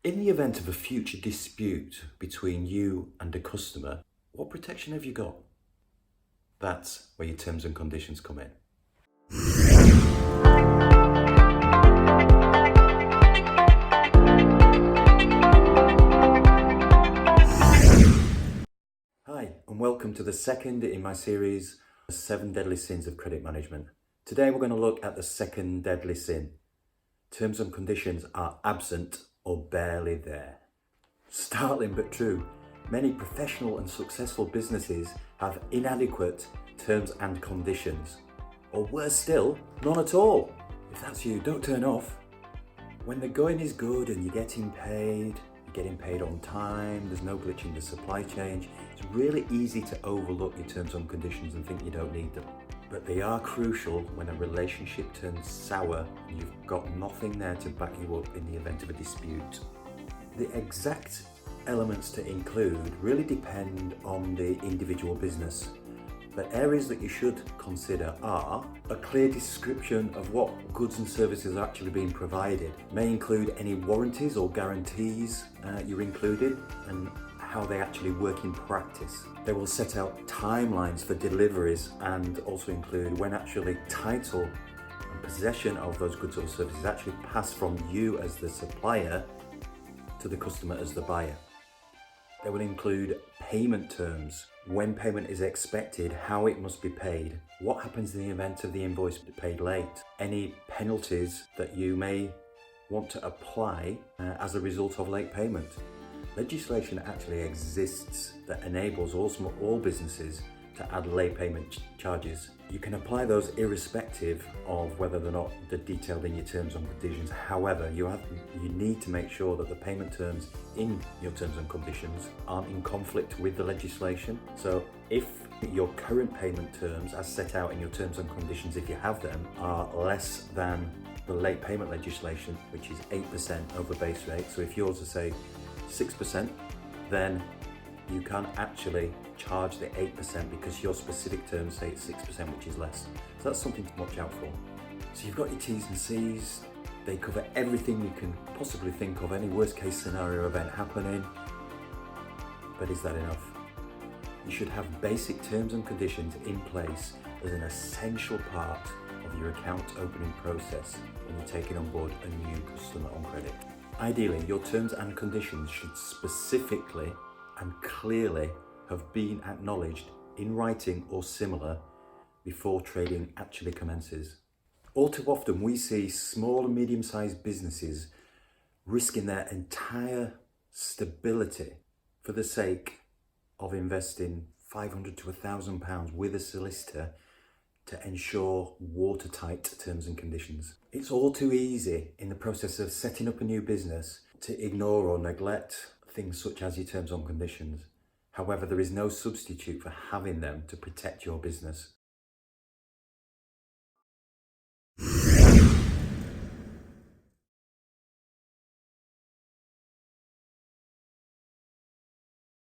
In the event of a future dispute between you and a customer, what protection have you got? That's where your terms and conditions come in. Hi, and welcome to the second in my series, 7 Deadly Sins of Credit Management. Today we're going to look at the second deadly sin. Terms and conditions are absent or barely there. Startling but true, many professional and successful businesses have inadequate terms and conditions. Or worse still, none at all. If that's you, don't turn off. When the going is good and you're getting paid on time, there's no glitch in the supply chain, it's really easy to overlook your terms and conditions and think you don't need them. But they are crucial when a relationship turns sour and you've got nothing there to back you up in the event of a dispute. The exact elements to include really depend on the individual business. But areas that you should consider are a clear description of what goods and services are actually being provided. May include any warranties or guarantees you're included and how they actually work in practice. They will set out timelines for deliveries and also include when actually title and possession of those goods or services actually pass from you as the supplier to the customer as the buyer. They will include payment terms, when payment is expected, how it must be paid, what happens in the event of the invoice paid late, any penalties that you may want to apply as a result of late payment. Legislation actually exists that enables all businesses to add late payment charges. You can apply those irrespective of whether or not they're detailed in your terms and conditions. However, you need to make sure that the payment terms in your terms and conditions aren't in conflict with the legislation. So if your current payment terms as set out in your terms and conditions, if you have them, are less than the late payment legislation, which is 8% over base rate. So if yours are say 6%, then you can't actually charge the 8% because your specific terms say it's 6%, which is less. So that's something to watch out for. So you've got your T's and C's. They cover everything you can possibly think of, any worst case scenario event happening. But is that enough? You should have basic terms and conditions in place as an essential part of your account opening process when you're taking on board a new customer on credit. Ideally, your terms and conditions should specifically and clearly have been acknowledged in writing or similar before trading actually commences. All too often we see small and medium-sized businesses risking their entire stability for the sake of investing £500 to £1,000 with a solicitor to ensure watertight terms and conditions. It's all too easy in the process of setting up a new business to ignore or neglect things such as your terms and conditions. However, there is no substitute for having them to protect your business.